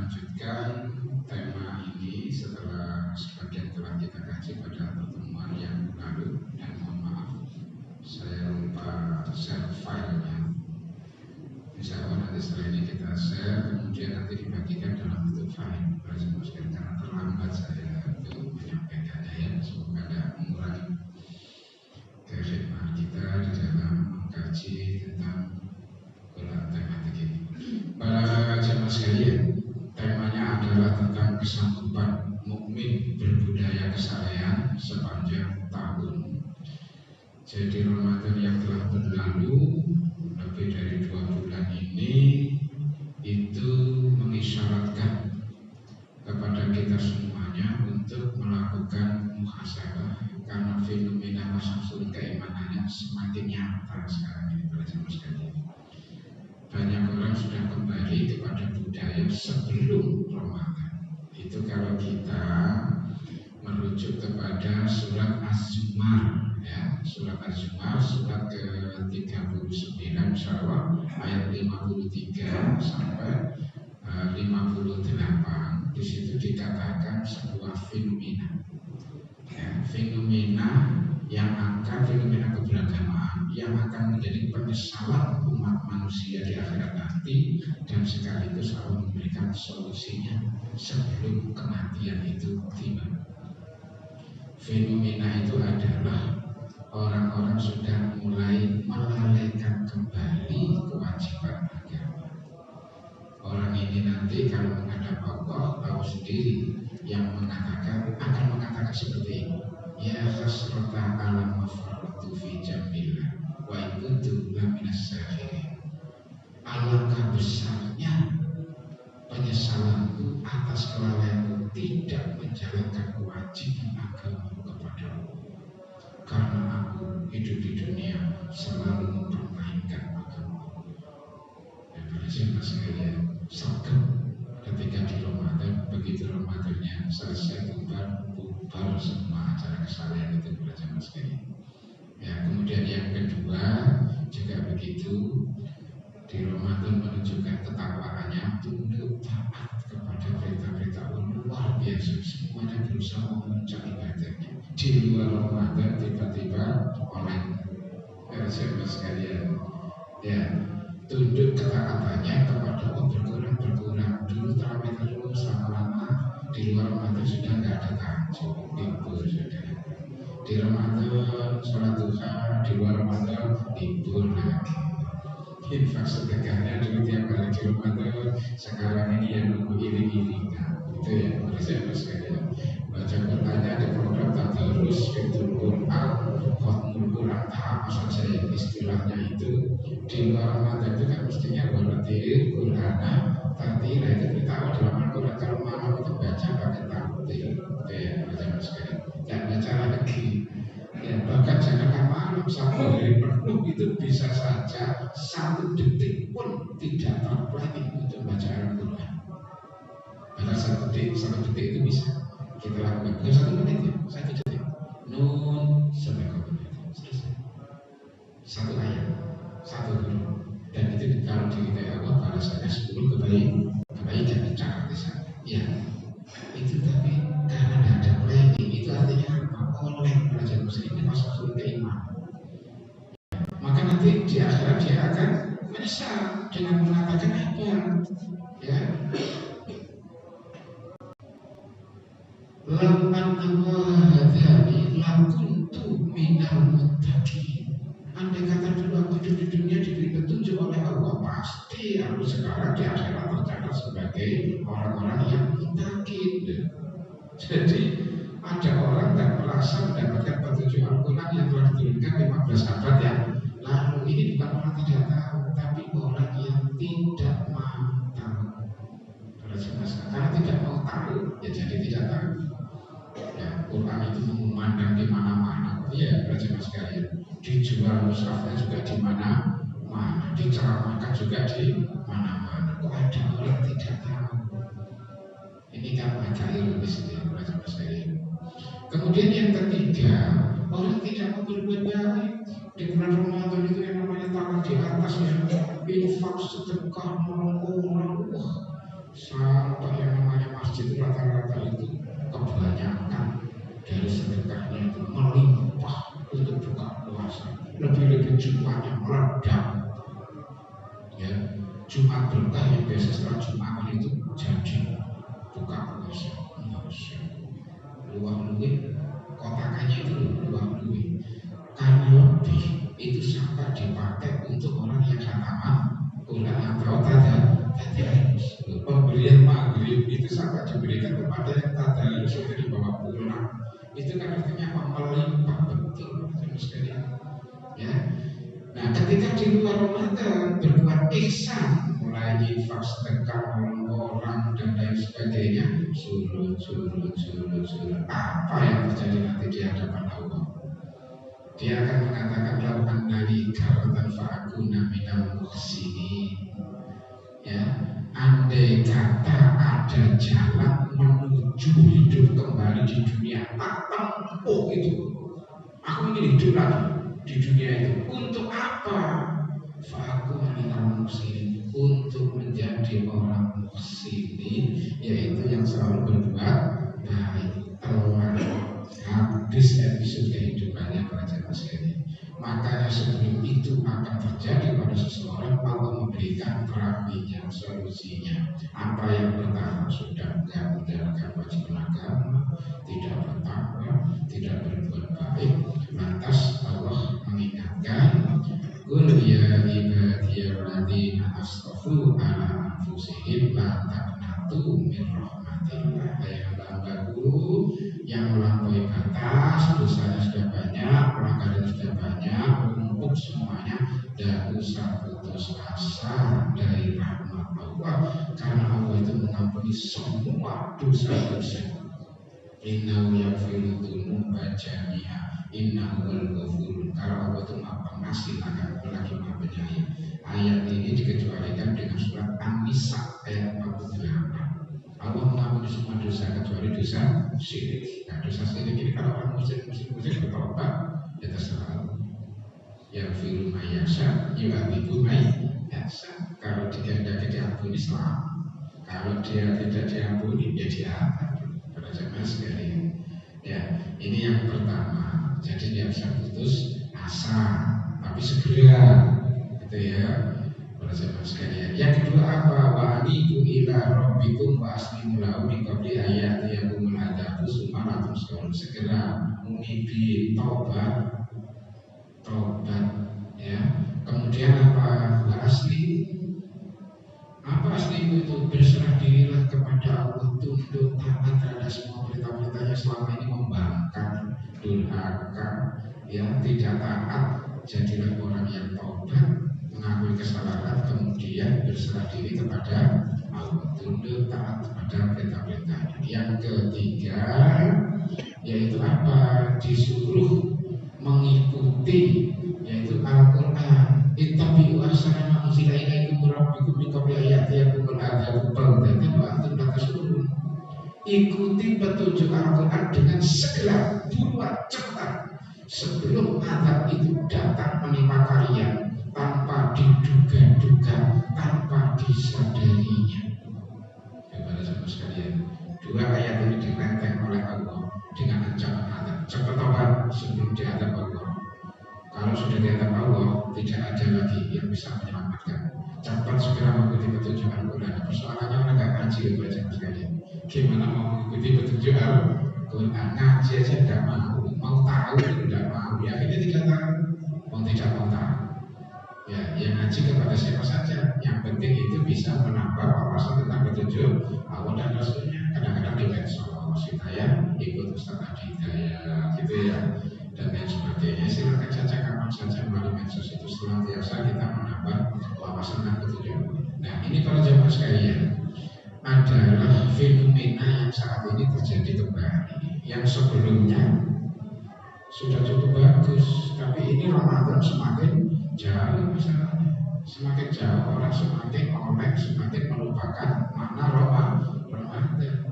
melanjutkan tema ini setelah sebagian telah kita kaji pada pertemuan yang lalu, dan mohon maaf saya lupa share filenya. Insya Allah nanti setelah ini kita share, kemudian nanti dibagikan dalam bentuk file karena terlambat saya untuk menyampaikannya, ya. Semoga tidak mengurangi kekhidmatan kita di dalam mengkaji tentang tematik ini. Para jemaah sekalian, temanya adalah tentang kesanggupan mukmin berbudaya kesalehan sepanjang tahun. Jadi Ramadan yang telah berlalu lebih dari 2 bulan ini itu mengisyaratkan kepada kita semuanya untuk melakukan muhasabah, karena fenomena masuk keimanannya semakin nyata sekarang ini para jemaah sekalian. Banyak orang sudah kembali kepada budaya sebelum Ramadan. Itu kalau kita merujuk kepada surat Az-Zumar, ya, surat Az-Zumar, surat ke-39 insyaallah ayat 53 sampai 58. Di situ dikatakan sebuah fenomena, ya, fenomena keberagamaan yang akan menjadi penyesalan umat manusia di akhirat nanti, dan sekaligus Allah memberikan solusinya sebelum kematian itu tiba. Fenomena itu adalah orang-orang sudah mulai melalaikan kembali kewajiban agama. Orang ini nanti kalau menghadap Allah tahu sendiri, yang akan mengatakan seperti ini: ya hasrata ala mafarratu fi jambillah wa in kuntu laminas sakhirin. Alangkah besarnya penyesalanku atas kelalaianku tidak menjalankan kewajiban agama kepada Allah, karena aku hidup di dunia selalu mempermainkan agama Allah. Dan para jemaah sekalian, sergap ketika di Ramadan, begitu Ramadannya selesai, bubar semua acara kesalahan itu para jemaah sekalian. Ya, kemudian yang kedua juga begitu, di Ramadan menunjukkan ketakwaannya, tunduk taat kepada perintah-perintah Allah, luar biasa, semuanya berusaha memuncak ibadahnya. Di luar Ramadan tiba-tiba online, ya jemaah sekalian, ya, tunduk ketaatannya kepada Allah berkurang. Dulu tarawih terus lama-lama, di luar Ramadan sudah nggak ada tahajud, libur sudah. Di Ramadan sholat duha, di luar Ramadan libur lagi. Infak sedekahnya dulu tiap kali di Ramadan, sekarang ini yang nunggu iring-iringan, gitu ya. Saya sekalian baca Qurannya ada program tadarus, fitur Quran, khotmul Quran, tahap saja yang istilahnya itu. Di luar Ramadan itu kan mestinya waratil Qur'ana tartila, itu kita tahu dalam Al-Quran kalau malam itu baca pakai tartil, gitu ya. Baca sekalian, dan baca lagi. Ya, bahkan jangankan malam, 1 hari penuh itu bisa saja 1 detik pun tidak terplanning untuk baca Al-Quran. Bahkan 1 detik itu bisa kita lakukan, bukan 1 menit ya, 1 detik. Nun sampai menit selesai. 1 ayat, 1 huruf, dan itu kalau diridai Allah balasannya 10 kebaikan dicatat di sana. Ya, itu tapi karena tidak ada planning, itu artinya apa? Oleh belajar muslim ini masuk surga iman. Maka nanti di akhirat dia akan menyesal dengan mengatakan apa? Ya, lampan Allah hadani lakuntu minal muttaqin. Andai kata dulu aku hidup di dunia diberi petunjuk oleh Allah, pasti aku sekarang di akhirat tercatat sebagai orang-orang yang muttaqin. Jadi ada orang yang merasa mendapatkan petunjuk Al-Quran yang telah diturunkan 15 abad yang lalu. Ini bukan orang tidak tahu, tapi orang yang tidak mau tahu. Karena tidak mau tahu, ya jadi tidak tahu. Ya, Quran itu memandang di mana-mana. Ya, para sekalian, dijual mushafnya juga di mana-mana, diceramahkan juga di mana-mana. Kok ada orang tidak tahu? Ini kan agak ironis ya, para sekalian. Kemudian yang ketiga, orang tidak mau berbuat baik. Di bulan Ramadan itu yang namanya tangan di atas, ya, infak, sedekah, menolong orang. Sampai yang namanya masjid rata-rata itu kebanyakan dari sedekahnya itu melimpah untuk buka puasa. Lebih-lebih Jumatnya meledak. Ya, Jumat berkah yang biasa setelah Jumat itu jadi buka puasa. Masya luang luwih, kotakannya itu luang luwih. Karena lebih itu sampai dipakai untuk orang yang khataman Quran atau tadarus. Pemberian maghrib itu sampai diberikan kepada yang tadarus sudah dibawa pulang. Itu kan artinya melimpah betul sekalian. Ya. Nah, ketika di luar Ramadan berbuat ihsan, mulai infak, sedekah, nolong orang dan lain sebagainya, surut. Apa yang terjadi nanti di hadapan Allah? Dia akan mengatakan lauan nali karatan fa'akuna minal muhsinin. Ya, andai kata ada jalan menuju hidup kembali di dunia, tak tempuh itu. Aku ingin hidup lagi di dunia itu. Untuk apa? Fa'akuna minal muhsinin, untuk menjadi orang muhsinin, yaitu yang selalu berbuat baik. Habis episode kehidupannya para jemaah sekalian. Makanya sebelum itu akan terjadi pada seseorang, Allah memberikan terapinya, solusinya. Apa yang pertama? Sudah enggak menjalankan kewajiban agama, tidak bertakwa, tidak berbuat baik. Lantas Allah mengingatkan, qul ya ibadiyalladzina asrafu ala anfusihim la taqnatu min rahmatillah. Hamba-hambaku yang melampaui batas, dosanya sudah banyak, pelanggaran sudah banyak, menumpuk semuanya, tidak usah putus asa dari rahmat Allah, karena Allah itu mengampuni semua dosa-dosa. Innahu yaghfiru dzunuba jami'a innahu wal ghafur. Karena Allah itu Maha Pengasih lagi Maha Penyayang. Ayat ini dikecualikan dengan surat An-Nisa ayat 48. Allah mengampuni semua dosa kecuali dosa syirik. Nah, dosa syirik ini kalau orang musyrik bertobat, ya terserah. Yang firu mayasa, yu'abibu mayasa. Kalau dikehendaki diampuni selamat. Kalau dia tidak diampuni, ya dia pada jemaah sekalian. Ya, ini yang pertama. Jadi dia bisa putus asa, tapi segera, gitu ya. Sekalian. Yang kedua apa? Wa anibu ila rabbikum wa aslimu lahu min qabli ayati yakumul adabu summa segera munibi taubat ya. Kemudian apa? Wa asli apa aslimu itu? Berserah dirilah kepada Allah, tunduk taat terhadap semua perintah-perintahnya. Selama ini membangkang, durhaka, ya, tidak taat. Jadilah orang yang taubat, mengakui kesalahan, kemudian berserah diri kepada Allah, tunduk taat pada perintah-perintahnya. Yang ketiga, yaitu apa? Disuruh mengikuti, yaitu Al-Quran. Ittabi'u ahsana ma unzila ilaikum min rabbikum min qabli an ya'tiyakumul adzabu baghtatan wa antum la tash'urun. Ikuti petunjuk Al-Quran dengan segera, buat cepat sebelum azab itu datang menimpa kalian, tanpa diduga-duga, tanpa disadarinya. Kepada saudara sekalian, dua ayat ini direnteng oleh Allah dengan ancaman azab. Cepat taubat sebelum diadab Allah. Kalau sudah diadab Allah, tidak ada lagi yang bisa menyelamatkan. Cepat segera mengikuti petunjuk Al-Quran. Persoalannya orang nggak ngaji, baca sekalian. Gimana mau mengikuti petunjuk Al-Quran? Ngaji aja tidak mau tahu tidak mau. Ya akhirnya tidak tahu, tidak mau tahu. Ya, yang ngaji kepada siapa saja. Yang penting itu bisa menambah wawasan tentang petunjuk Allah dan Rasulnya. Kadang-kadang di medsos, saya ikut Ustaz Adhidaya, gitu ya, dan lain sebagainya. Silakan saja kapan saja melalui medsos itu, senantiasa kita menambah wawasan dan petunjuk. Nah, ini para jemaah sekalian adalah fenomena yang saat ini terjadi kembali. Yang sebelumnya sudah cukup bagus, tapi ini Ramadan semakin jauh misalnya, semakin jauh orang semakin oleng, semakin melupakan makna Ramadan.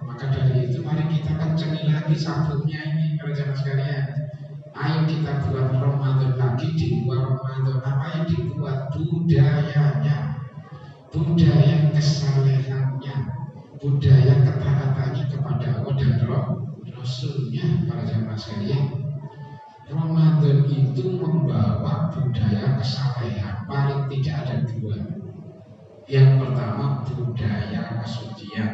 Maka dari itu mari kita kencengi lagi sabunnya ini para jemaah sekalian. Ayo kita buat Ramadan lagi di luar Ramadan. Apa yang dibuat? Budayanya, budaya kesalehannya, budaya ketaatannya kepada Allah dan Rasulnya. Para jamaah sekalian, Ramadan itu membawa budaya kesalehan paling tidak ada dua. Yang pertama budaya kesucian,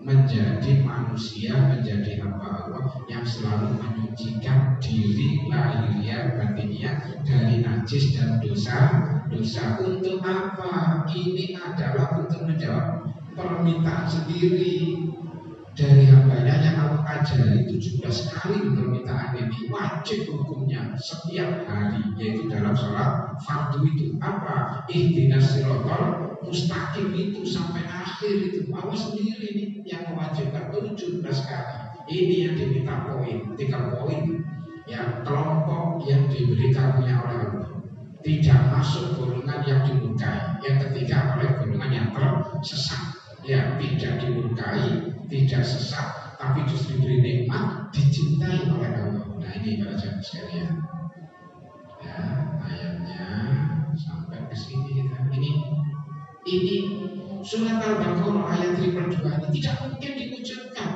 menjadi manusia, menjadi hamba Allah yang selalu menyucikan diri lahiriah batinnya dari najis dan dosa. Untuk apa? Ini adalah untuk menjawab permintaan sendiri dari hambanya yang Allah ajari 17 kali. Permintaan ini wajib hukumnya setiap hari, yaitu dalam sholat fardu itu apa? Ihdinas siratal mustaqim itu sampai akhir itu Allah sendiri nih yang mewajibkan 17 kali. Ini yang diminta poin, 3 poin. Yang kelompok yang diberi karunia oleh Allah tidak masuk golongan yang dimurkai. Yang ketiga oleh golongan yang tersesat, yang tidak dimurkai, tidak sesat, tapi justru diberi nikmat, dicintai oleh Allah. Nah ini para jamaah sekalian, ya ayatnya sampai ke sini kita. Ini surat Al-Baqarah ayat 52 ini tidak mungkin diwujudkan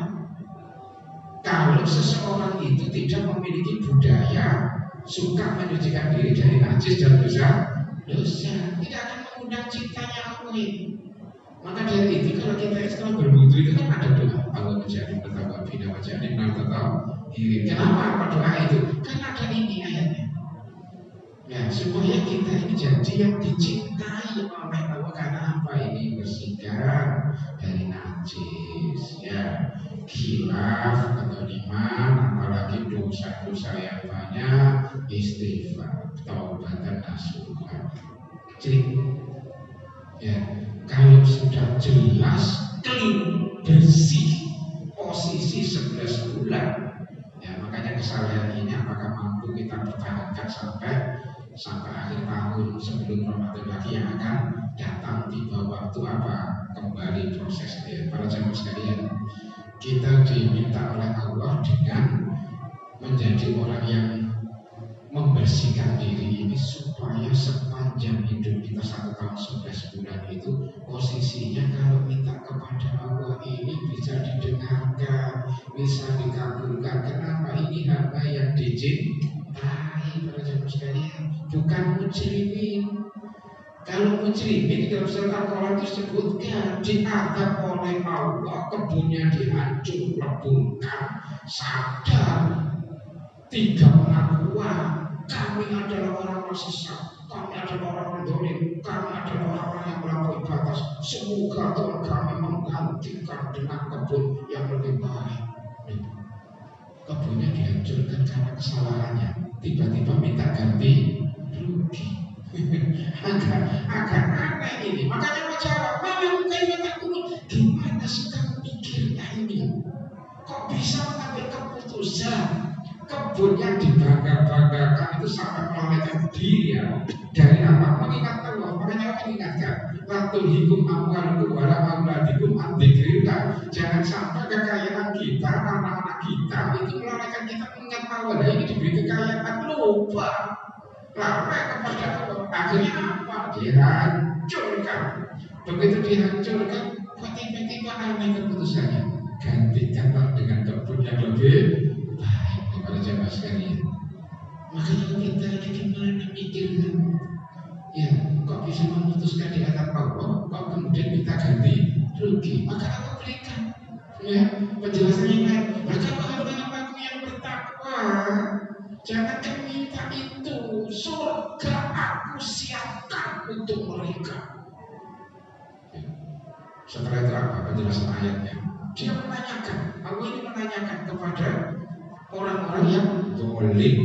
kalau seseorang itu tidak memiliki budaya suka menyucikan diri dari najis dan dosa, tidak akan mengundang cintanya Allah ini. Maka dari itu kalau kita setelah berwudu itu kan ada doa Allah menjadi pertama bina menjadi diri. Kenapa apa doa itu? Karena ada ini ayatnya. Ya supaya kita ini jadi yang dicintai oleh Allah. Karena apa? Ini bersihkan dari najis, ya khilaf atau iman, apalagi dosa-dosa yang banyak, istighfar, taubat dan nasuha. Jadi ya kalau sudah jelas clean, bersih, posisi 11 bulan, ya makanya kesalahan ini apakah mampu kita pertahankan sampai akhir tahun sebelum Ramadan lagi yang akan datang. Tiba waktu apa kembali prosesnya. Para jamaah sekalian, kita diminta oleh Allah dengan menjadi orang yang membersihkan diri ini supaya sepanjang hidup kita 1 tahun 11 bulan itu posisinya kalau minta kepada Allah ini bisa didengarkan, bisa dikabulkan. Kenapa? Ini hamba yang dicintai. Para jamaah sekalian, bukan mujrimin. Kalau mujrimin dalam surat Al-Qur'an disebutkan diadab oleh Allah, kebunnya dihancur leburkan, sadar 3 pengakuan, kami adalah orang-orang sesat, kami adalah orang-orang dolim, kami adalah orang-orang yang melampaui batas. Semoga Tuhan kami menggantikan dengan kebun yang lebih baik. Kebunnya dihancurkan karena kesalahannya, tiba-tiba minta ganti rugi. agak aneh ini. Makanya mau jawab, gimana sih kamu mikirnya ini? Kok bisa mengambil keputusan kebun yang dibangga-banggakan itu sampai melarikan diri ya? Dari apa? Mengingat Allah. Makanya Allah mengingatkan, latul hikum amwalukum wala auladikum an dzikrillah. Jangan sampai kekayaan kita, anak-anak kita itu melarikan kita mengingat Allah. Nah, ini diberi kekayaan lupa lalai kepada Allah. Akhirnya apa? Dihancurkan. Begitu dihancurkan, kok tiba-tiba aneh keputusannya? Gantikanlah dengan kebun yang lebih baik. Kepada jamaah sekalian, makanya kita ini gimana mikirnya? Ya, kok bisa memutuskan di atas Allah, kok kemudian kita ganti rugi? Maka Allah berikan ya penjelasan yang lain. Maka hamba-hambaku yang bertakwa, jangan minta itu, surga aku siapkan untuk mereka. Setelah itu apa penjelasan ayatnya? Dia menanyakan, Allah ini menanyakan kepada orang-orang yang zalim,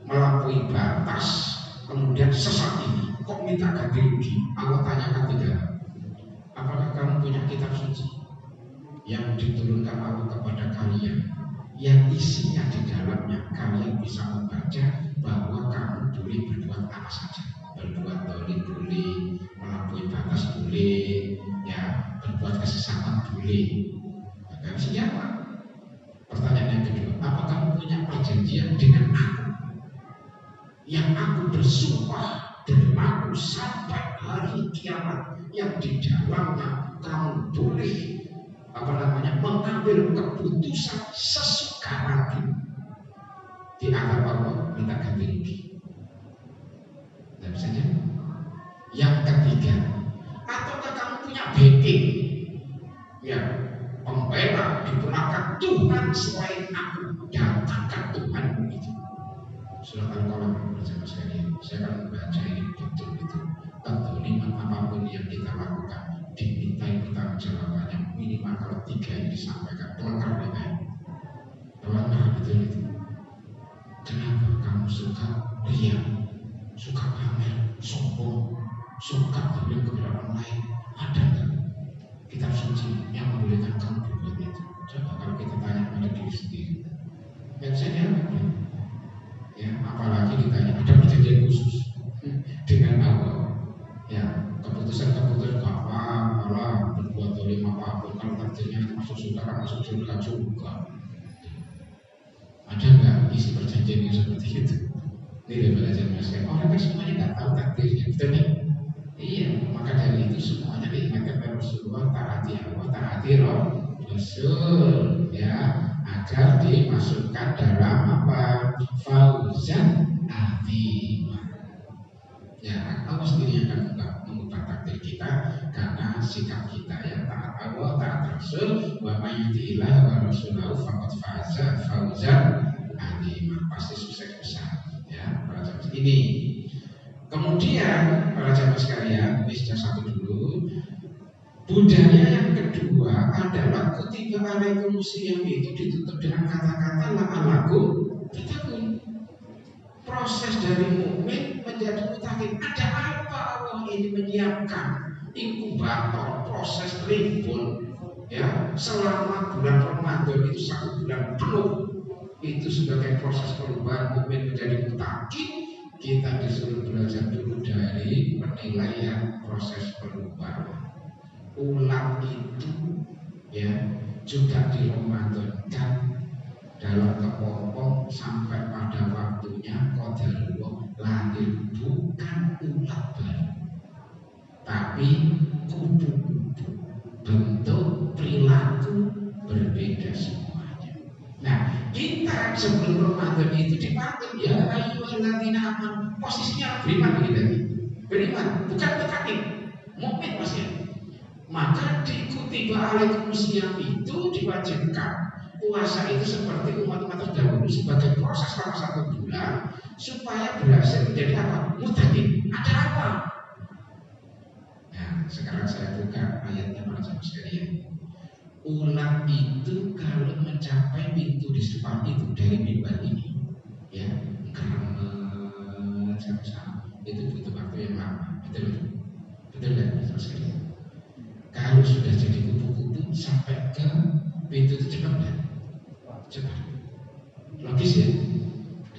melampaui batas, kemudian sesat ini, kok minta ganti rugi? Allah tanyakan 3. Apakah kamu punya kitab suci yang diturunkan Allah kepada kalian, yang isinya di dalamnya kalian bisa membaca bahwa kamu boleh berbuat apa saja, berbuat zalim boleh, melampaui batas boleh, ya berbuat kesesatan boleh. Maka siapa? Pertanyaan yang kedua, apa kamu punya perjanjian dengan aku yang aku bersumpah denganmu sampai hari kiamat, yang di dalamnya kamu boleh mengambil keputusan sesuka hati di hadap Allah, minta ganti rugi. Dan saja. Yang ketiga, ataukah kamu punya backing, ya, pembela di belakang Tuhan selain aku, datangkan Tuhanmu itu. Surat Al-Qalam bersama sekalian. Saya akan membaca ini betul-betul. Kezaliman apapun yang kita lakukan dimintai pertanggungjawabannya, minimal kalau 3 ini disampaikan pelengkap ini. Pelengkap betul itu. Kenapa kamu suka ria, suka pamer, sombong, suka berbuat kepada orang lain? Ada nggak kitab suci yang membolehkan kamu berbuat itu? Coba kalau kita tanya pada diri sendiri, biasanya apa? Ya, apalagi ditanya ada perjanjian khusus dengan Allah. Ya, keputusan apa, malah berbuat dolim apapun, kalau takdirnya masuk surga, masuk surga juga. Ada nggak isi perjanjian yang seperti itu? Ini belajar masyarakat. Orang kan semuanya nggak tahu takdirnya, betul kan? Iya, maka dari itu semuanya diingatkan oleh Rasulullah, taati Allah, taati Rasul, ya, agar dimasukkan dalam apa? Fauzan azim. Ya, Allah sendiri akan mengubah takdir kita karena sikap kita yang taat Allah, taat Rasul. Wa may yuti'illah wa rasulahu faqad faza fauzan azim. Pasti sukses besar. Ya, para jamaah ini. Kemudian para jamaah sekalian, ini sudah satu dulu. Budaya yang kedua adalah kutiba alaikum siyam itu ditutup dengan kata-kata la'alakum tattaqun. Proses dari mukmin menjadi mutakin. Ada apa Allah ini menyiapkan inkubator, proses ribbon, ya, selama bulan Ramadan itu 1 bulan penuh. Itu sebagai proses perubahan mukmin menjadi mutakin. Kita disuruh belajar dulu dari penilaian proses perubahan. Ulang itu, ya, juga diramadankan dalam kepompong sampai pada waktunya qadarullah lahir bukan ulat baru, tapi kupu-kupu, bentuk perilaku berbeda semuanya. Nah, kita sebelum Ramadan itu dipanggil ya ayyuhalladzina amanu, posisinya beriman kita, beriman, bukan tetapi mukmin masih. Maka diikuti alaikum siyam itu diwajibkan puasa itu seperti umat-umat terdahulu sebagai proses selama 1 bulan supaya berhasil menjadi apa? Mutakin. Ada apa? Nah, sekarang saya buka ayatnya para jamaah sekalian. Ulat itu kalau mencapai pintu di depan itu dari mimbar ini, ya, karena sama-sama itu butuh waktu yang lama, betul kan, jamaah sekalian? Kalau sudah jadi kupu-kupu sampai ke pintu itu cepat kan? Cepat. Logis ya?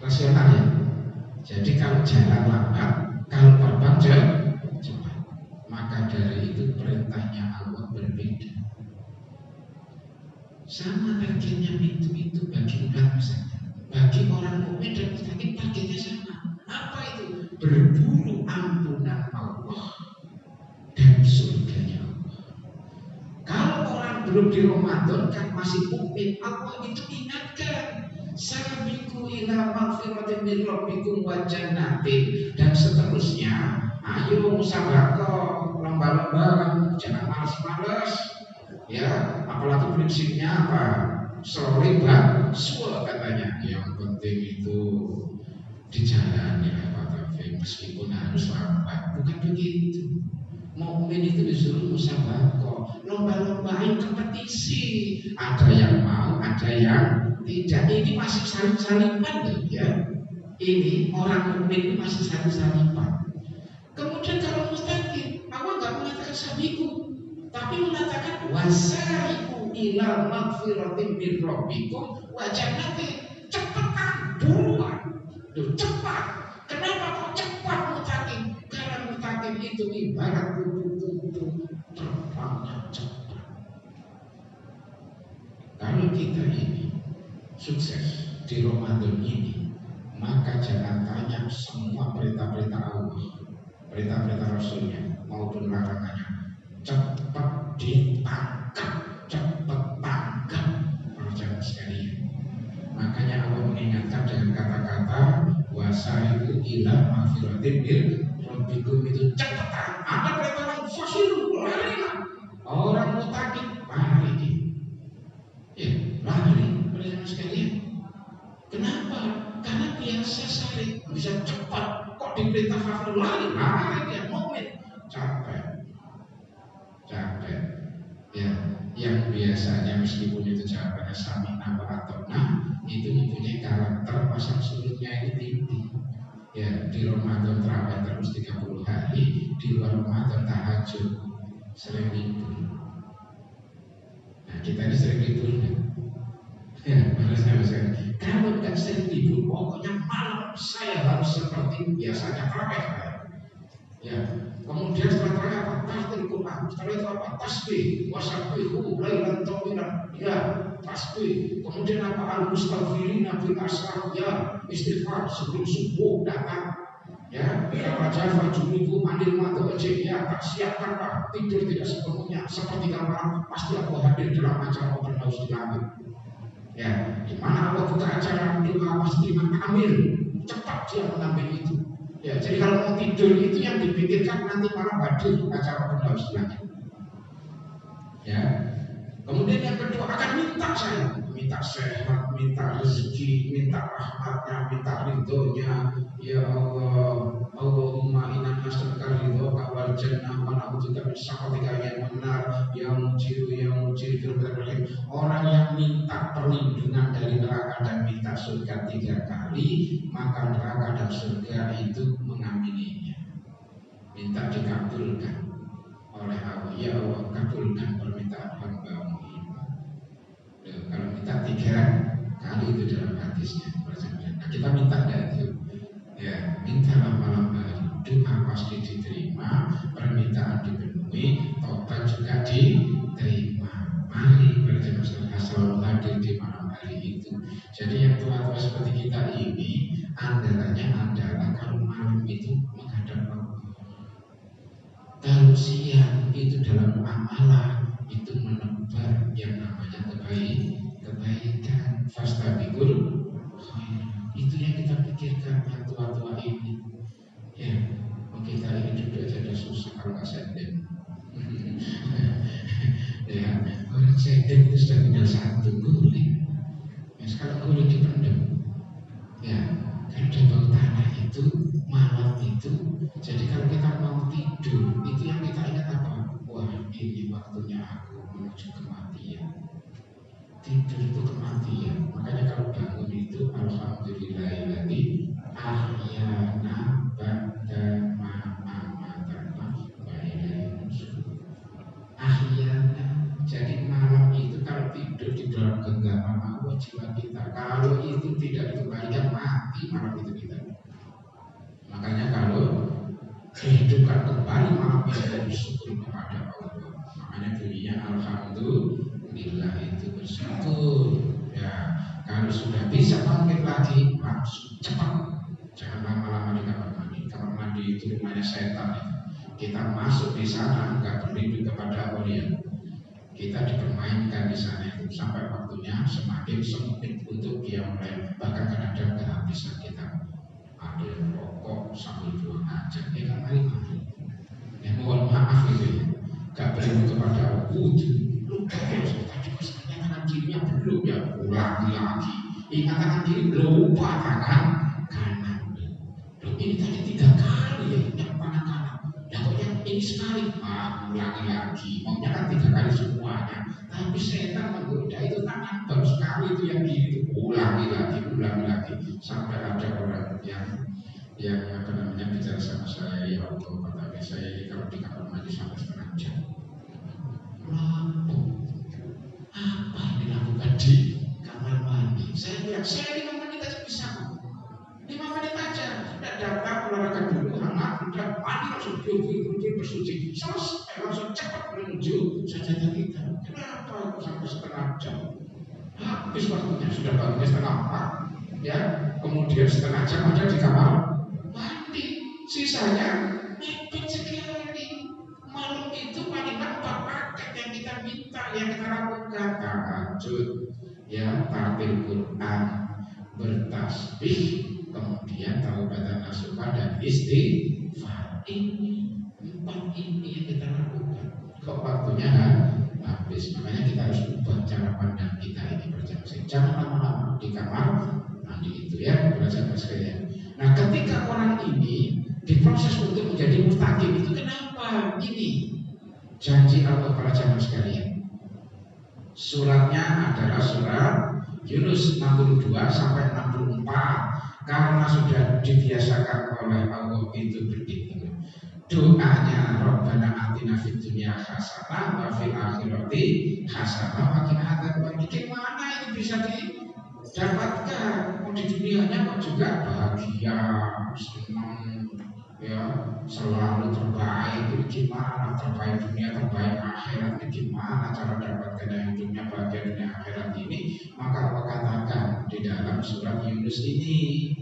Rasional ya? Jadi kalau jalan lambat, kalau terbang cepat. Maka dari itu perintahnya Allah berbeda. Sama targetnya pintu itu bagi umat misalnya. Bagi orang mukmin dan mustaqim targetnya sama. Apa itu? Berburu ampunan Allah dan surganya Allah. Kalau orang belum di Ramadan kan masih mukmin, Allah itu ingatkan sabiqu ila magfiratin min rabbikum wa jannatin dan seterusnya. Ayo musabaqah, lomba-lomba, jangan malas-malas. Ya, apalagi prinsipnya apa? Solibat, suara katanya. Yang penting itu dijalani Pak Taufik, meskipun harus lambat. Bukan begitu. Mukmin itu disuruh musabaqah, lomba-lombain kompetisi. Ada yang mau, ada yang tidak. Ini masih salib-saliban loh ya. Ini orang mukmin ini masih salib-saliban. Kemudian kalau mustaqim, Allah nggak mengatakan sabiku, tapi mengatakan wasari'u ila magfiratin min rabbikum wa jannatin. Cepetan, buruan. Loh, cepat. Kenapa kok cepat mustaqim? Karena mustaqim itu ibarat kupu-kupu terbangnya cepat. Kalau kita ini sukses di Ramadan ini, maka jangan tanya semua perintah-perintah Allah, perintah-perintah Rasulnya maupun larangannya cepat ditangkap, cepat ila magfiratin min rabbikum itu cepetan. Ada perintah orang fasilu, larilah. Orang mutakin lari. Ya, lari. Bersama sekalian. Kenapa? Karena biasa sehari bisa cepat. Kok diperintah fasilu lari dia mukmin. Capek. Ya, yang biasanya meskipun itu jawabannya samina wa atona, itu mempunyai karakter pasang surutnya ini tinggi. Ya, di Ramadan terawih terus 30 hari, di luar Ramadan tahajud, sering libur. Nah, kita ini sering libur kan? Ya, maksudnya kalau nggak sering libur, pokoknya malam saya harus seperti biasanya terawih. Ya, kemudian setelah apa? Tahtil Quran. Setelah itu apa? Tasbih, wasabbihu lailan tawilan. Ya, tasbih. Kemudian apa? Al-mustaghfirina bil asar. Ya, istighfar sebelum subuh datang. Ya, raja fajumiku anil madhaji. Ya, tak siapkanlah tidur tidak sepenuhnya. Seperti malam pasti aku hadir dalam acara open house di langit. Ya, di mana Allah buka acara doa pasti ambil. Cepat dia mengambil itu. Ya, jadi kalau mau tidur itu yang dipikirkan nanti malam hadir acara open house lagi. Ya. Kemudian yang kedua akan minta sehat, minta rezeki, minta rahmatnya, minta ridhonya. Ya Allah, Allahumma inna nas'aluka ridhoka wal jannah wa na'udzubika min sakhatika ya benar, ya mujiru firman. Orang yang minta perlindungan dari neraka dan minta surga 3 kali, maka neraka dan surga itu mengamininya. Minta dikabulkan oleh Allah. Ya Allah, kabulkan permintaan hamba-Mu. Kalau minta 3 kali itu dalam hadisnya. Nah, kita minta itu. Ya, mintalah malam hari. Doa pasti diterima, permintaan dipenuhi, tobat juga diterima. Mari berjamaah selalu hadir di malam hari itu. Jadi yang tua-tua seperti kita ini, andalanya adalah kalau malam itu menghadap Allah. Kalau siang itu dalam amalan itu menebar yang namanya kebaikan. Fastabiqul khairat. Itu yang kita pikirkan yang tua-tua ini. Ya, kita ini duduk aja udah susah kalau nggak senden. Ya, orang senden itu sudah tinggal 1 guling. Ya, sekarang guling dipendam. Ya, kan ada bau tanah itu, malam itu. Jadi kalau kita mau tidur, itu yang kita ingat apa? Wah, ini waktunya aku menuju kematian. Tidur itu kematian. Makanya kalau bangun itu alhamdulillahilladzi ahyana ba'da ma amatana wa ilaihi nusyur. Ahyana. Jadi malam itu kalau tidur di dalam genggaman Allah jiwa kita, kalau itu tidak dikembalikan mati malam itu kita. Makanya kalau dihidupkan kembali malam itu bersyukur kepada Allah. Makanya bunyinya alhamdulillah itu bersyukur. Ya, kalau sudah bisa bangkit lagi langsung cepat. Jangan lama-lama di kamar mandi. Kamar mandi itu rumahnya setan. Kita masuk di sana enggak berlindung kepada Allah. Kita dipermainkan di sana itu sampai waktunya semakin sempit untuk dia mulai, bahkan kadang-kadang kehabisan kita. Ada yang rokok sambil buang aja, kan mari-mari. Ya mohon maaf gitu ya, gak berlindung kepada wujud. Lupa ya, tadi pesannya tangan kirinya belum ya, ulangi lagi. Ingat tangan kiri, lupa tangan kanan. Loh ini tadi 3 kali ya, yang tangan kanan. Ya kok yang ini sekali, ulangi lagi. Maunya kan 3 kali semuanya. Tapi setan menggoda itu tangan baru sekali itu yang kiri itu, ulangi lagi. Sampai ada orang yang apa namanya bicara sama saya, ya Allah, kata saya ini kalau di kamar mandi sampai 1/2 jam. Apa yang dilakukan di kamar mandi? Saya bilang, saya 5 menit aja bisa. 5 menit aja. Sudah datang olahraga dulu, hangat, sudah mandi langsung bersuci. Selesai langsung cepat menuju sajadah kita. Kenapa sampai 1/2 jam? Habis waktunya, sudah bangunnya 3:30. Ya, kemudian 1/2 jam aja di kamar mandi. Sisanya mepet sekali. Malam itu paling 4 paket yang kita minta, yang kita lakukan. Tahajud, ya, tartil Quran, bertasbih, kemudian taubatan nasuha dan istighfar. Ini 4 ini yang kita lakukan. Kok waktunya habis? Makanya kita harus ubah cara pandang kita ini berjamaah. Jangan lama-lama di kamar mandi itu ya, berjamaah sekalian. Nah, ketika orang ini diproses untuk menjadi mustaqim itu kenapa? Ini janji Allah para jamaah sekalian. Suratnya adalah surat Yunus 62 sampai 64. Karena sudah dibiasakan oleh Allah itu begitu. Doanya Rabbana atina fid dunya hasanah wa fil akhirati hasanah wa qina adzabannar. Gimana ini bisa didapatkan? Di dunianya kok juga bahagia, senang, ya selalu terbaik. Itu gimana? Terbaik dunia, terbaik akhirat. Ini gimana cara dapatkan yang dunia bahagia dunia akhirat ini? Maka Allah katakan di dalam surat Yunus ini,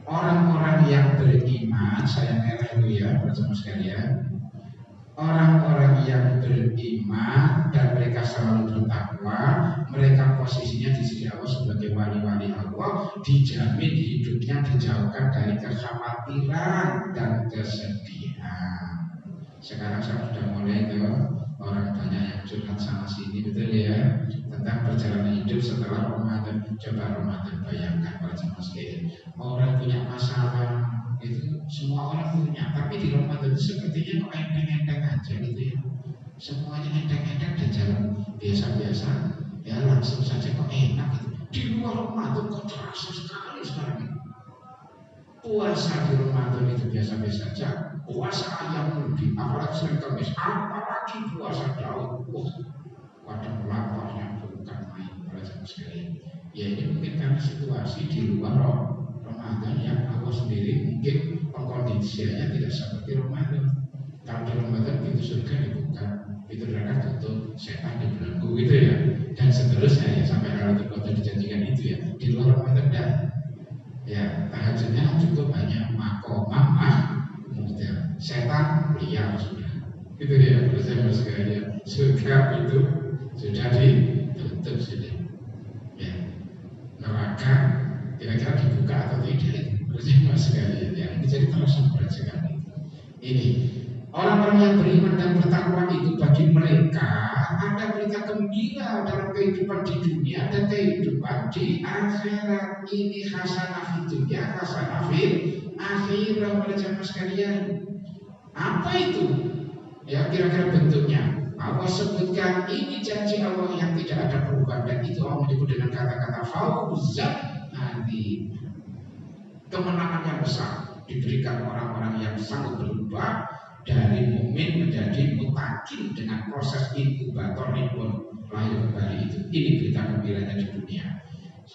orang-orang yang beriman, saya merah dulu ya bersama sekalian. Orang-orang yang beriman dan mereka selalu bertakwa, mereka posisinya di sisi Allah sebagai wali-wali Allah, dijamin hidupnya dijauhkan dari kekhawatiran dan kesedihan. Sekarang saya sudah mulai ke orang banyak yang curhat sana sini, betul ya, tentang perjalanan hidup setelah Ramadan. Coba Ramadan bayangkan para jemaah sekalian, orang punya masalah itu semua orang punya, tapi di Ramadan itu sepertinya kok enteng-enteng aja gitu ya. Semuanya enteng-enteng dan jalan biasa-biasa, ya langsung saja kok enak gitu. Di luar Ramadan kok terasa sekali sekarang. Puasa di Ramadan itu biasa-biasa saja. Puasa ayam lebih, apalagi Senin Kamis, apalagi puasa Daud. Pada laparnya bukan main para jemaah sekalian. Ya ini mungkin karena situasi di luar Ramadan yang Allah sendiri mungkin pengkondisiannya tidak seperti Ramadan. Kalau di Ramadan pintu surga dibuka, pintu neraka tutup, setan dibelenggu gitu ya, dan seterusnya ya, sampai kalau waktu dijanjikan itu ya. Di luar Ramadan tidak. Ya tahajudnya cukup hanya makomah mudah, setan liar sudah. Itu dia bersama sekalian. Surga itu sudah ditutup sudah. Ya neraka kira-kira dibuka atau tidak bersama sekalian. Ya ini jadi terasa berat sekali. Ini orang-orang yang beriman dan bertakwa itu bagi mereka ada berita gembira dalam kehidupan di dunia dan kehidupan di akhirat. Ini hasanah fid dunya, hasanah fil akhirat para jemaah sekalian. Apa itu? Ya kira-kira bentuknya. Allah sebutkan ini janji Allah yang tidak ada perubahan, dan itu Allah menyebut dengan kata-kata fauzan azim. Kemenangan yang besar diberikan orang-orang yang sanggup berubah dari mukmin menjadi mutakin dengan proses inkubator reborn, lahir kembali itu. Ini berita gembiranya di dunia.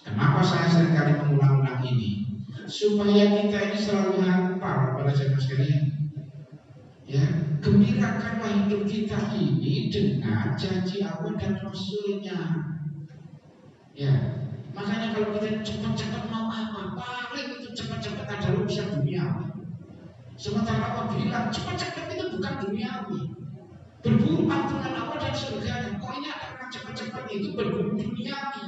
Kenapa saya seringkali mengulang-ulang ini? Supaya kita ini selalu hafal pada jemaah sekalian. Ya, gembirakanlah hidup kita ini dengan janji Allah dan Rasulnya. Ya, makanya kalau kita cepat-cepat mau apa, paling itu cepat-cepat ada urusan duniawi. Sementara Allah bilang cepat-cepat itu bukan duniawi, berburu ampunan Allah dan surganya. Kok ini ada orang cepat-cepat itu berburu duniawi?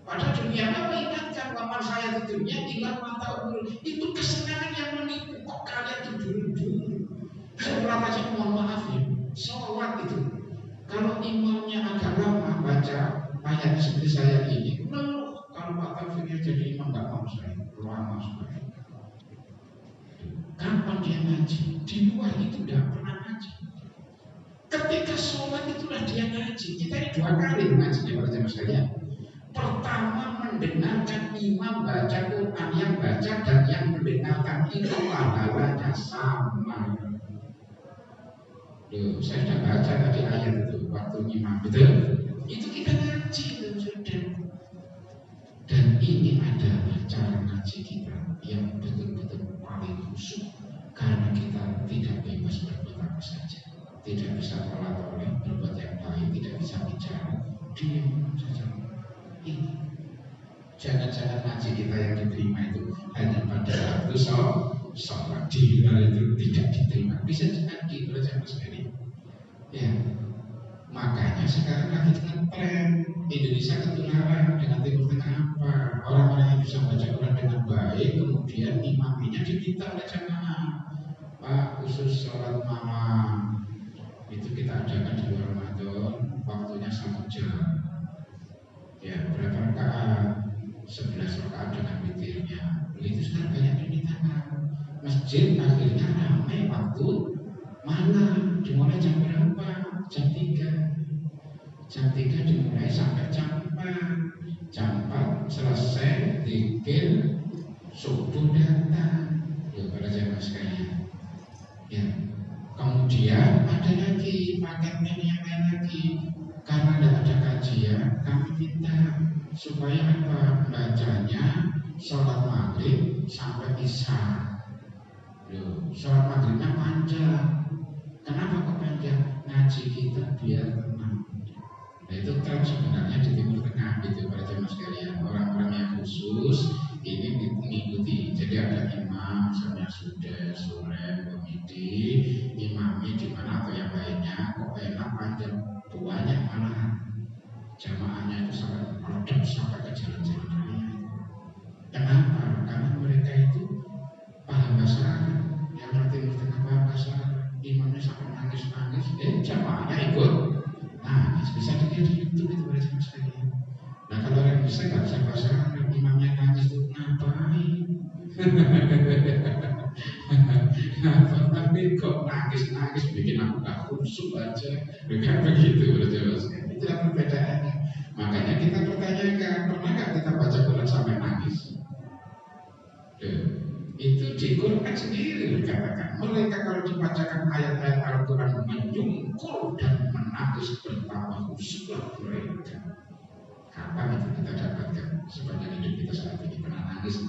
Pada dunia Allah ingatkan bahwa saya di dunia tinggal mata umur. Itu kesenangan yang menipu. Kok kalian itu buru-buru? Sholat aja mohon maaf ya, sholat itu kalau imamnya agak lama baca ayat seperti saya ini, kalau Pak Taufiknya jadi imam nggak mau saya lama sekali. Kapan dia ngaji? Di luar itu udah pernah ngaji. Ketika sholat itulah dia ngaji. Kita ini 2 kali ngajinya pada jamaah sekalian. Pertama mendengarkan imam baca Quran, yang baca dan yang mendengarkan itu pahalanya sama. Loh, saya sudah baca tadi ayat itu waktu imam, betul? Itu kita ngaji itu sudah. Dan ini adalah cara ngaji kita yang betul-betul paling khusyuk, karena kita tidak bebas berbuat apa saja, tidak bisa tolak-tolak berbuat yang baik, tidak bisa bicara, diam saja. Ini jangan-jangan ngaji kita yang diterima itu hanya pada waktu sholat, di luar itu tidak diterima. Bisa jadi belajar sekali. Ya, makanya Makanya sekarang lagi tren Indonesia ketularan dengan Timur Tengah apa? Orang-orang yang bisa baca Quran dengan baik, kemudian imaminya diminta oleh jamaah. Pak, khusus sholat malam itu kita adakan di luar Ramadan, waktunya 1 jam. Ya, berapa rakaat? 11 rakaat dengan witirnya. Begitu sekarang banyak permintaan. Masjid akhirnya ramai waktu malam. Dimulai jam berapa? Jam 3. Jam 3 dimulai sampai jam 4. Jam 4 selesai, zikir, subuh datang. Ya, para jamaah sekalian. Ya. Kemudian ada lagi paketnya yang lain lagi. Karena tidak ada kajian, kami minta supaya apa? Bacanya sholat maghrib sampai isya. Sholat maghribnya panjang. Kenapa kok panjang? Ngaji kita biar tenang. Nah, itu kan sebenarnya di Timur Tengah gitu para jemaah sekalian. Orang-orang yang khusus ini mengikuti. Jadi ada imam, misalnya sudah sore, komiti, imamnya di mana atau yang lainnya, kok enak panjang, banyak malahan. Jamaahnya itu sangat meledak sampai ke jalan-jalan raya. Kenapa? Karena mereka itu paham bahasa Arab. Yang orang Timur Tengah paham bahasa Arab. Imamnya sampai nangis-nangis, jamaahnya ikut nangis. Bisa dilihat di YouTube itu pada jamaah sekalian. Nah, kalau orang bisa nggak bisa bahasa Arab, imamnya nangis itu ngapain? Tapi kok nangis-nangis bikin aku gak khusyuk aja. Bukan begitu pada jamaah sekalian. Itulah perbedaannya. Makanya kita pertanyakan, pernah nggak kita baca Quran sampai nangis? Itu di Quran sendiri dikatakan, mereka kalau dibacakan ayat-ayat Al-Quran menyungkur dan menangis betapa khusyuklah mereka. Kapan itu kita dapatkan sepanjang hidup kita saat ini? Pernah nangis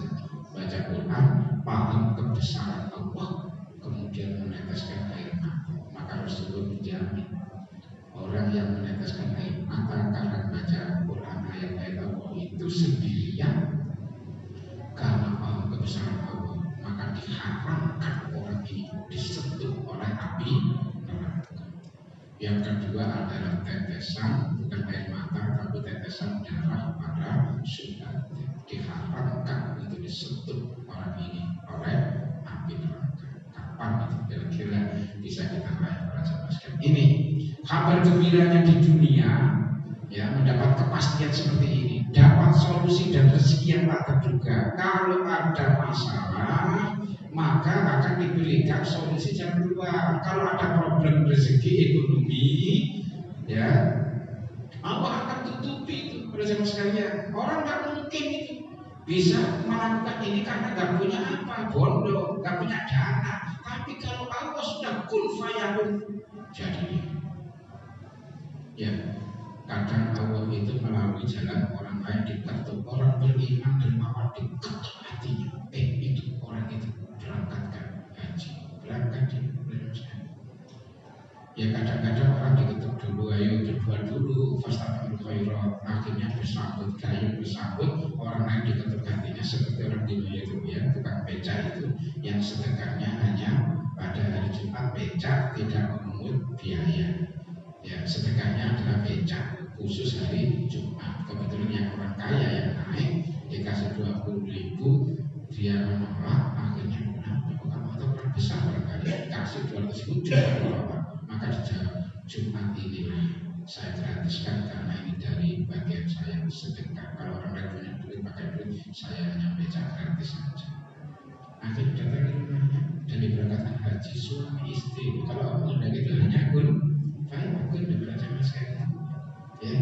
baca Quran, paham kebesaran Allah, kemudian meneteskan air mata. Maka Rasulullah menjamin orang yang meneteskan air mata karena baca Quran ayat-ayat Allah itu sendirian karena paham kebesaran Allah, maka diharamkan orang ini disentuh oleh api neraka. Yang kedua adalah tetesan, bukan air mata tapi tetesan darah pada sunat, diharamkan untuk disentuh orang ini oleh api neraka. Kapan itu kira-kira bisa kita raih para jamaah sekalian? Ini kabar gembiranya di dunia, ya, mendapat kepastian seperti ini, dapat solusi dan rezeki yang tak terduga. Kalau ada masalah, maka akan diberikan solusi jalan keluar. Kalau ada problem rezeki ekonomi, ya, Allah akan tutupi itu pada jamaah sekalian. Orang nggak mungkin itu bisa melakukan ini karena nggak punya apa, bodoh, nggak punya dana. Tapi kalau Allah sudah kun fayakun, jadi ya. Kadang Allah itu melalui jalan orang lain diketuk orang beriman dan mau diketuk hatinya. Itu orang itu berangkatkan haji, berangkat di Indonesia. Ya kadang-kadang orang diketuk dulu, ayo berdoa dulu, fastaghfirul khairat. Akhirnya bersambut, kayu bersambut, orang lain diketuk hatinya seperti orang di dunia itu ya, tukang becak itu yang sedekahnya hanya pada hari Jumat becak tidak memungut biaya. Ya sedekahnya adalah becak khusus hari Jumat. Kebetulan yang orang kaya yang naik dikasih 20.000, dia menolak, akhirnya kenapa? Kamu itu orang besar barangkali kasih 200.000 juga maka dijawab, Jumat inilah saya gratiskan karena ini dari bagian saya sedekah. Kalau orang lain punya duit pakai duit, saya hanya becak gratis saja. Akhirnya datang ke rumahnya dan diberangkatkan haji suami istri. Kalau aku sudah gitu hanya kun baik aku dibaca sekali ya,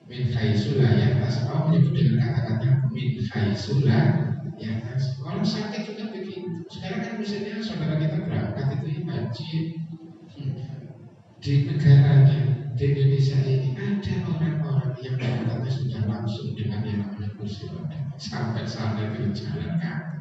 min haitsulah ya tas. Allah menyebut dengan kata-kata min haitsulah ya tas. Orang sakit juga begitu. Sekarang kan misalnya saudara kita berangkat itu haji di negaranya, di Indonesia ini ada orang-orang yang berangkatnya sudah langsung dengan yang namanya kursi roda sampai sana itu jalan kaki.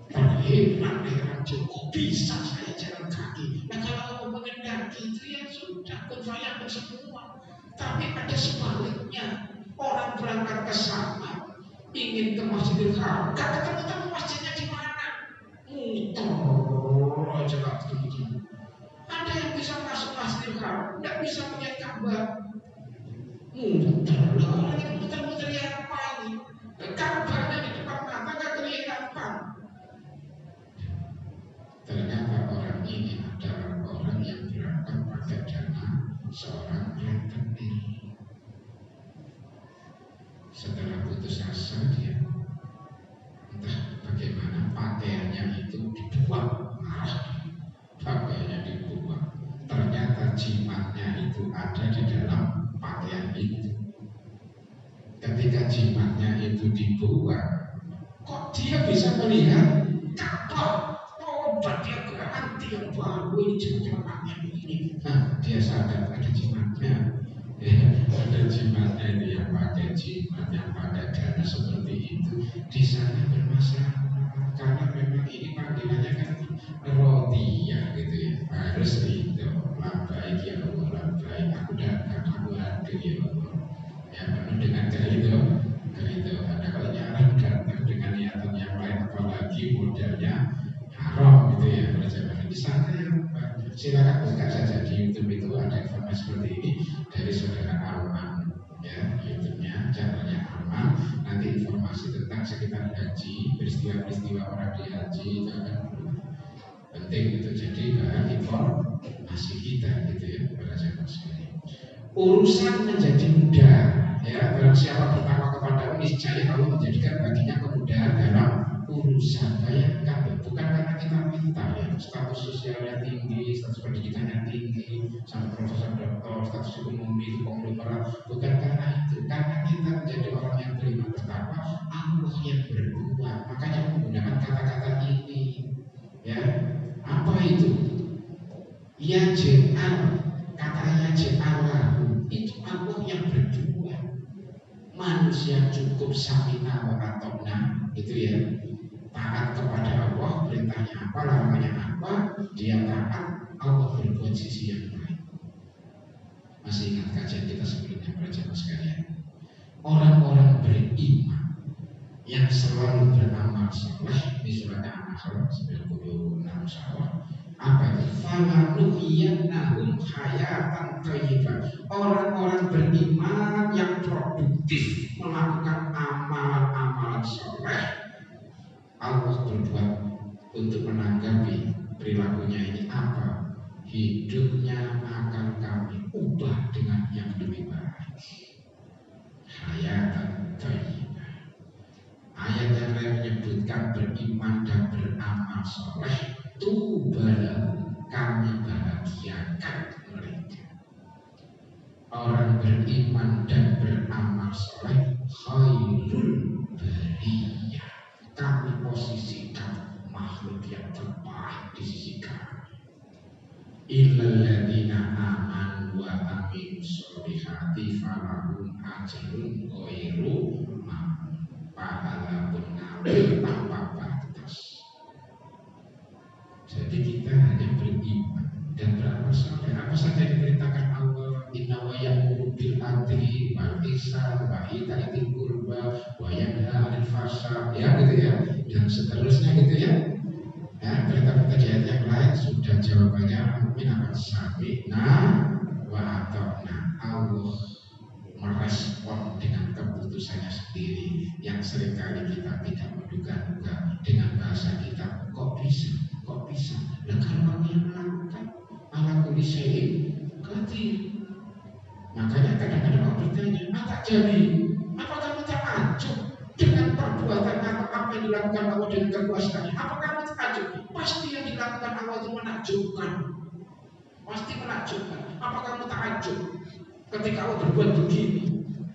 Terhebat dengan kok bisa saya jalan kaki. Nah kalau mau mengendaki itu ya sudah konfayakun semua. Tapi ada sebaliknya, orang berangkat ke sana ingin ke Masjidil Haram, gak ketemu masjidnya di mana. Muter aja gak ketemu. Ada yang bisa masuk Masjidil Haram, gak tidak bisa melihat Ka'bah. Muter lah, orang yang muter-muter apa ini? Ka'bahnya di depan mata nggak kelihatan. Ternyata orang ini adalah orang yang berangkat pakai dana seorang rentenir. Setelah putus asa dia entah bagaimana pakaiannya itu dibuang, pakaiannya dibuang. Ternyata jimatnya itu ada di dalam pakaian itu. Ketika jimatnya itu dibuang, kok dia bisa melihat Ka'bah? Oh, dia ganti yang baru ini jangan pakaian ini. Nah, dia sadar ada jimatnya. Ya, ada jimatnya itu yang pakai jimat, yang pakai dana seperti itu di sana bermasalah karena memang ini panggilannya kan roti ya gitu ya, harus itu labai ya Allah, labai aku datang, aku hadir ya Allah, ya penuh dengan itu ada kalanya orang datang dengan niatan yang lain apalagi modelnya haram gitu ya. Di sana ya silakan buka saja di YouTube, itu ada informasi seperti ini dari saudara Arman ya, YouTube-nya channelnya Arman. Nanti informasi tentang sekitar haji, peristiwa-peristiwa orang di haji itu akan penting itu jadi bahan informasi kita gitu ya para sahabat sekalian. Urusan menjadi mudah ya, barang siapa bertakwa kepada niscaya Allah menjadikan baginya kemudahan dalam urusan. Bayangkan, bukan karena kita minta ya, status sosialnya tinggi, status pendidikannya tinggi, sampai profesor doktor, status ekonomi itu konglomerat, bukan karena itu, karena kita menjadi orang yang beriman bertakwa, Allah yang berbuat. Makanya menggunakan kata-kata ini ya, apa itu? Ya ja'al, kata ya ja'alahu itu Allah yang berbuat. Manusia cukup samina wa atona gitu ya, taat kepada Allah, perintahnya apa, larangannya apa, dia taat, Allah berbuat sisi yang lain. Masih ingat kajian kita sebelumnya para jamaah sekalian? Orang-orang beriman yang selalu beramal saleh di surat An-Nahl 96 sawah. Apa itu? Falanuhiyannahum hayatan thayyibah. Orang-orang beriman yang produktif melakukan amalan-amalan saleh, Allah berbuat untuk menanggapi perilakunya ini apa? Hidupnya akan kami ubah dengan yang lebih baik. Hayatan thayyibah. Ayat yang lain menyebutkan beriman dan beramal soleh, tubalahu, kami bahagiakan mereka. Orang beriman dan beramal soleh khairul bariyah, kami posisikan makhluk yang terbaik di sisi kami. Illal ladzina amanu wa amilus solihati falahum ajrun ghairu mamnun, pahala mengalir tanpa batas. Jadi kita hanya beriman dan beramal soleh. Apa saja diperintahkan Allah, inna wa ya'muru bil adli wal ihsan wa ita'i qurba wa yanha 'anil fahsya, ya gitu ya, dan seterusnya gitu ya. Ya, perintah-perintah di ayat yang lain sudah jawabannya mungkin akan sami'na wa ata'na. Allah merespon dengan keputusannya sendiri yang seringkali kita tidak menduga-duga. Dengan bahasa kita, kok bisa dan kalau Allah yang melakukan ala kulli syai'in qadir. Makanya kadang-kadang orang bertanya, tak jadi, apa kamu takjub dengan perbuatan apa yang dilakukan Allah dengan kekuasaannya? Apa kamu takjub? Pasti yang dilakukan Allah itu menakjubkan, pasti menakjubkan. Apa kamu takjub ketika Allah berbuat begini?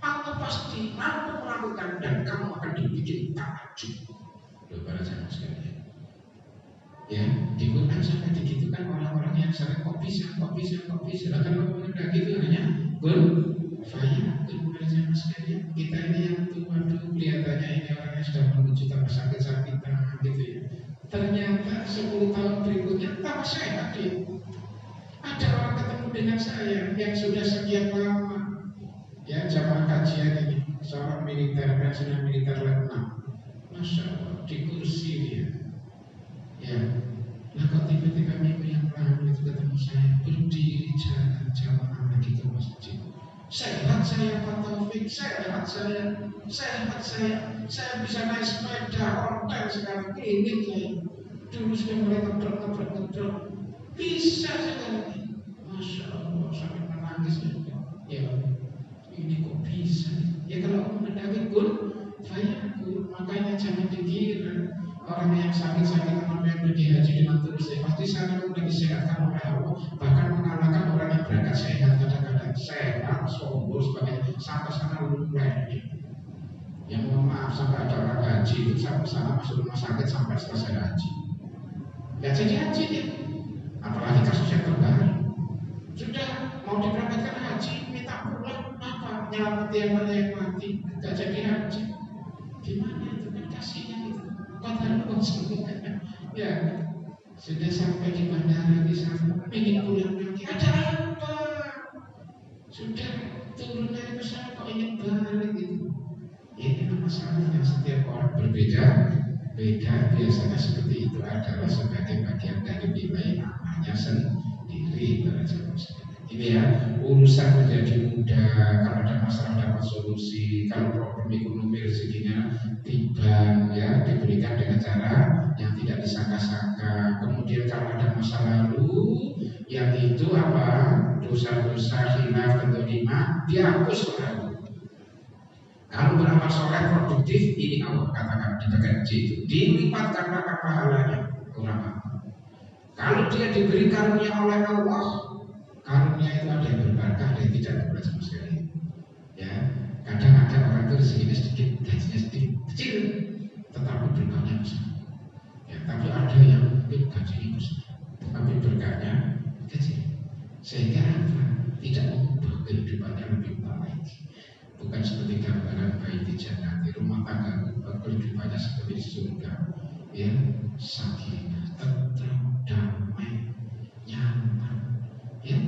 Allah pasti mampu melakukan dan kamu akan dibikin takjub. Para jamaah sekalian, ya di Quran sampai digitukan orang-orang yang sering kok bisa. Kalau udah gitu hanya para jamaah sekalian, kita ini yang tua dulu kelihatannya ini orang yang sudah menuju tambah sakit-sakitan gitu ya. Ternyata 10 tahun berikutnya tambah sehat dia. Ada orang ketemu dengan saya yang sudah sekian lama, ya jamaah kajian ini, seorang militer, pensiunan militer letnan, masya Allah di kursi dia, ya. Nah kok tiba-tiba minggu yang lalu itu ketemu saya berdiri jalan jamaah Sehat saya Pak Taufik, sehat saya bisa naik sepeda ontel sekarang ini saya. Dulu sudah mulai ngebrek. Bisa sekarang. Masya Allah, sampai menangis ya. Ini kok bisa? Ya kalau mendapat pun, makanya jangan dikira orang yang sakit-sakit yang pergi haji dengan terus pasti sana sudah disehatkan oleh Allah, bahkan mengalahkan orang yang berangkat sehat, kadang-kadang sehat, sombong sebagai sampai sana lumrah. Yang mohon maaf sampai ada orang haji itu sampai sana masuk rumah sakit sampai selesai haji. Ya jadi haji ya. Apalagi kasus yang terbaru. Sudah mau diberangkatkan haji, minta pulang apa? Nyelamati yang mati, gak jadi haji. Gimana itu kan kasihnya itu? Padahal ya sudah sampai di bandara di sana, ingin pulang lagi. Ada apa? Sudah turun dari pesawat kok ingin balik gitu. Ini masalah yang setiap orang berbeda. Biasanya seperti itu adalah sebagai bagian dari nilai amalnya sendiri para jamaah sekalian. Ini ya, urusan menjadi mudah, kalau ada masalah dapat solusi, kalau problem ekonomi rezekinya tiba ya diberikan dengan cara yang tidak disangka-sangka. Kemudian kalau ada masa lalu yang itu apa dosa-dosa khilaf kedolima dihapus oleh. Kalau beramal soleh produktif, ini Allah katakan di bagian C itu dilipat karena pahalanya ulama. Kalau dia diberi karunia oleh Allah, karunia itu ada yang berbarkah, ada yang tidak berbarkah sama sekali. Ya, kadang ada orang itu rezekinya sedikit, gajinya sedikit kecil, tetapi berkahnya besar. Ya, tapi ada yang mungkin gajinya besar, tapi berkahnya kecil, sehingga apa? Tidak mengubah kehidupannya lebih baik. Bukan seperti gambaran bayi di jannah, di rumah tangga kehidupannya seperti surga, ya, sakinah, tentram, damai, nyaman, ya,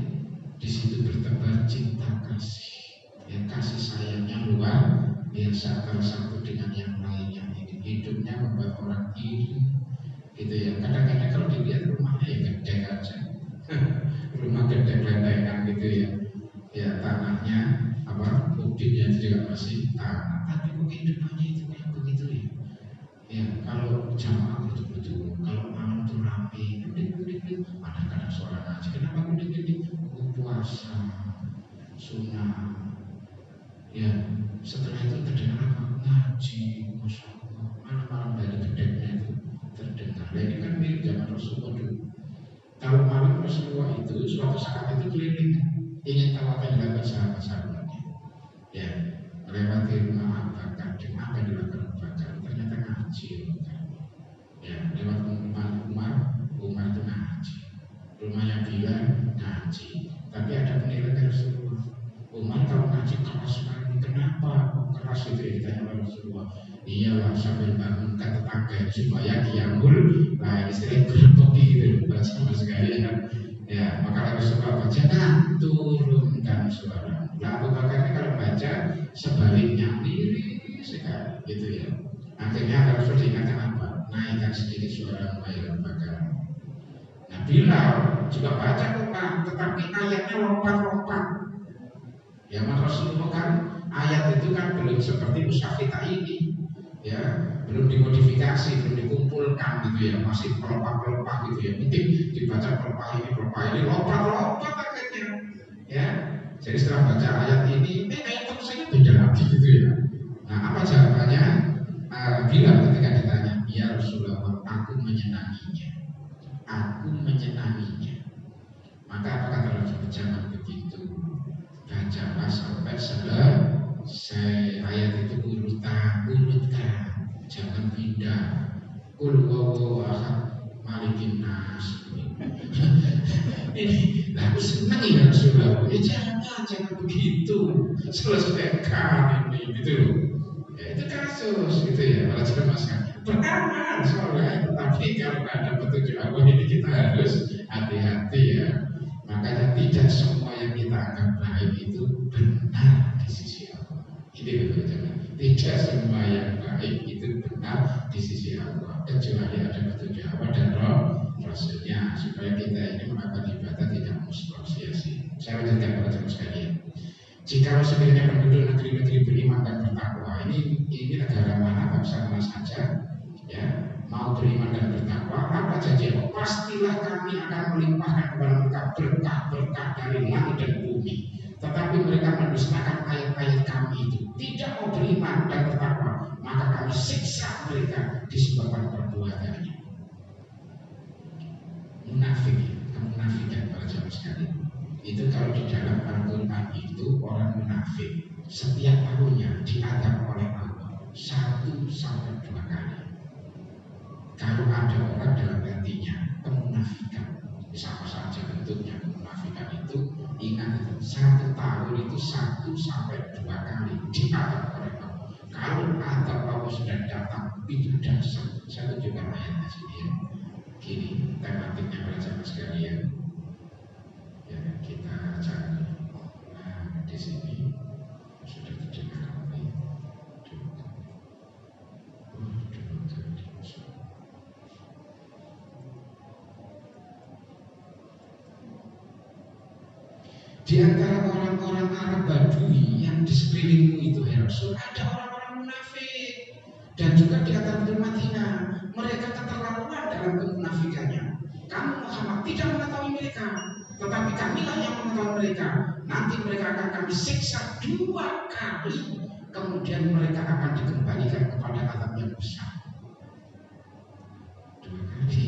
di situ bertebar cinta kasih, ya, kasih sayangnya luar biasa antara satu dengan yang lainnya. Ini hidupnya membuat orang iri, gitu ya. Kadang-kadang kalau dilihat rumahnya ya gede aja, rumah gede lentengan gitu ya, ya tanahnya apa buktinya juga masih tanah, tapi kehidupannya itu kayak begitu ya. Ya kalau jamaah betul-betul, kalau malam itu rapi, kudik-kudik, kadang-kadang suara ngaji. Kenapa kudik-kudik? Puasa, sunnah. Ya setelah itu terdengar apa? Ngaji, masya Allah. Malam-malam dari gedeknya itu terdengar. Nah, ini kan mirip zaman Rasulullah dulu. Kalau malam Rasulullah itu suatu saat itu keliling, ingin tahu apa yang dilakukan sahabat-sahabatnya. Ya, melewati rumah Abu Bakar, apa yang dilakukan Abu Bakar? Ternyata ngaji. Ya, lewat rumah Umar itu ngaji. Rumahnya Bilal ngaji. Tapi ada penilaian dari Rasulullah. Umar kalau ngaji keras sekali. Kenapa? Keras itu ya ditanya oleh Rasulullah. Iyalah sambil bangunkan tetangga supaya qiyamul nah istilah gertoki gitu sama sekali kan. Ya, maka Rasulullah baca turunkan suara. Nah, Abu Bakar ini kalau baca sebaliknya miring sekali gitu ya. Akhirnya Rasul diingatkan apa? Naikkan sedikit suara mulai Abu Bakar. Nah, Bilal juga baca Quran, tetapi ayatnya lompat-lompat. Ya, Mas Rasulullah kan ayat itu kan belum seperti mushaf kita ini. Ya, belum dimodifikasi, belum dikumpulkan gitu ya, masih pelopak-pelopak gitu ya. Mungkin dibaca pelopak ini lompat-lompat akhirnya. Ya, jadi setelah baca ayat ini, ayat terusannya beda lagi gitu ya. Nah, apa jawabannya? Bilal ketika ditanya, ya Rasulullah, aku menyenanginya. Maka apa kata Rasulullah? Jangan begitu. Bacalah sampai selesai ayat itu urutkan, jangan pindah. Qul huwallahu ahad, malikin nas. Ini, aku senang ya Rasulullah. Ya jangan begitu. Selesaikan ini, gitu loh. Ya itu kasus, gitu ya. Kalau sudah masuk beramal soalnya, tapi kalau ada petunjuk Allah ini kita harus hati-hati ya. Makanya tidak semua yang kita anggap baik itu benar di sisi Allah. Ini betul-betul. Tidak semua yang baik itu benar di sisi Allah, kecuali ada petunjuk Allah dan Rasulnya, supaya kita ini melakukan ibadah tidak sia-sia. Saya lanjutkan pada jemaah sekalian. Jika sekiranya penduduk negeri-negeri beriman dan bertakwa, ini negara mana, bangsa mana saja, ya, mau beriman dan bertakwa, apa janji Allah? Pastilah kami akan melimpahkan kepada mereka berkah-berkah dari langit dan bumi. Tetapi mereka mendustakan ayat-ayat kami itu, tidak mau beriman dan bertakwa, maka kami siksa mereka disebabkan perbuatannya. Munafik, kemunafikan para jamaah sekalian. Itu kalau di dalam Al-Quran itu orang munafik setiap tahunnya diadab oleh Allah 1 sampai 2 kali. Kalau ada orang dalam hatinya kemunafikan, sama saja bentuknya kemunafikan itu, ingat itu 1 tahun itu 1 sampai 2 kali diadab oleh Allah. Kalau adab Allah sudah datang itu dasar. Saya tunjukkan ayatnya sini ya. Gini tematiknya para jamaah sekalian. Ya, kita cari. Nah, di sini sudah terdengar apa ya? Di antara orang-orang Arab Badui yang di sekelilingmu itu, ya Rasul, ada orang-orang munafik. Dan juga di antara Madinah, mereka keterlaluan dalam kemunafikannya. Kamu Muhammad tidak mengetahui mereka, tetapi kamilah yang mengetahui mereka. Nanti mereka akan kami siksa 2 kali, kemudian mereka akan dikembalikan kepada azab yang besar. 2 kali.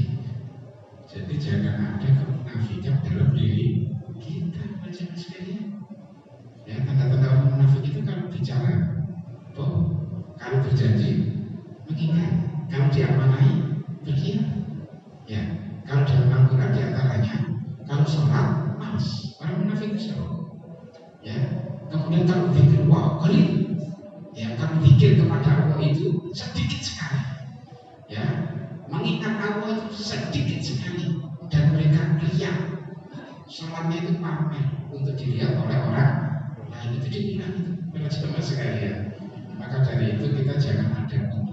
Jadi jangan ada kemunafikan dalam diri kita, jangan sekalian. Ya, tanda-tanda orang munafik itu kalau bicara bohong, kalau berjanji mengingat, kalau diamanai berkhianat. Ya, kalau dalam Al-Quran diantaranya, kalau sholat malas, orang munafik itu sholat. Ya, kemudian kalau zikir qalil, ya, kalau zikir kepada Allah itu sedikit sekali. Ya, mengingat Allah itu sedikit sekali, dan mereka riya. Sholatnya itu pamer untuk dilihat oleh orang lain, itu dibilang itu pada jemaah sekalian. Maka dari itu kita jangan ada ini,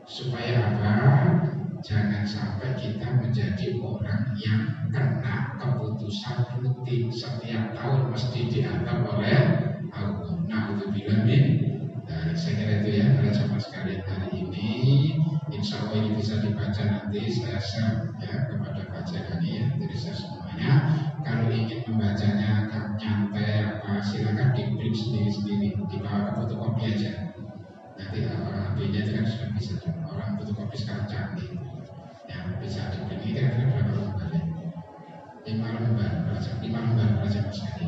supaya apa? Jangan sampai kita menjadi orang yang kena keputusan rutin setiap tahun mesti dianggap oleh Allah. Nah, itu bilang dari saya kira itu ya para jemaah sekalian hari ini. Insya Allah ini bisa dibaca nanti, saya share ya kepada bacakan ya dari saya semuanya. Kalau ingin membacanya nyantai apa, silakan di print sendiri-sendiri, dibawa ke fotokopi aja. Nanti orang HP-nya itu kan sudah bisa, orang fotokopi sekarang canggih, yang bisa di print. Ini kira-kira berapa lembar ya? 5 lembar, 5 lembar baca sekali.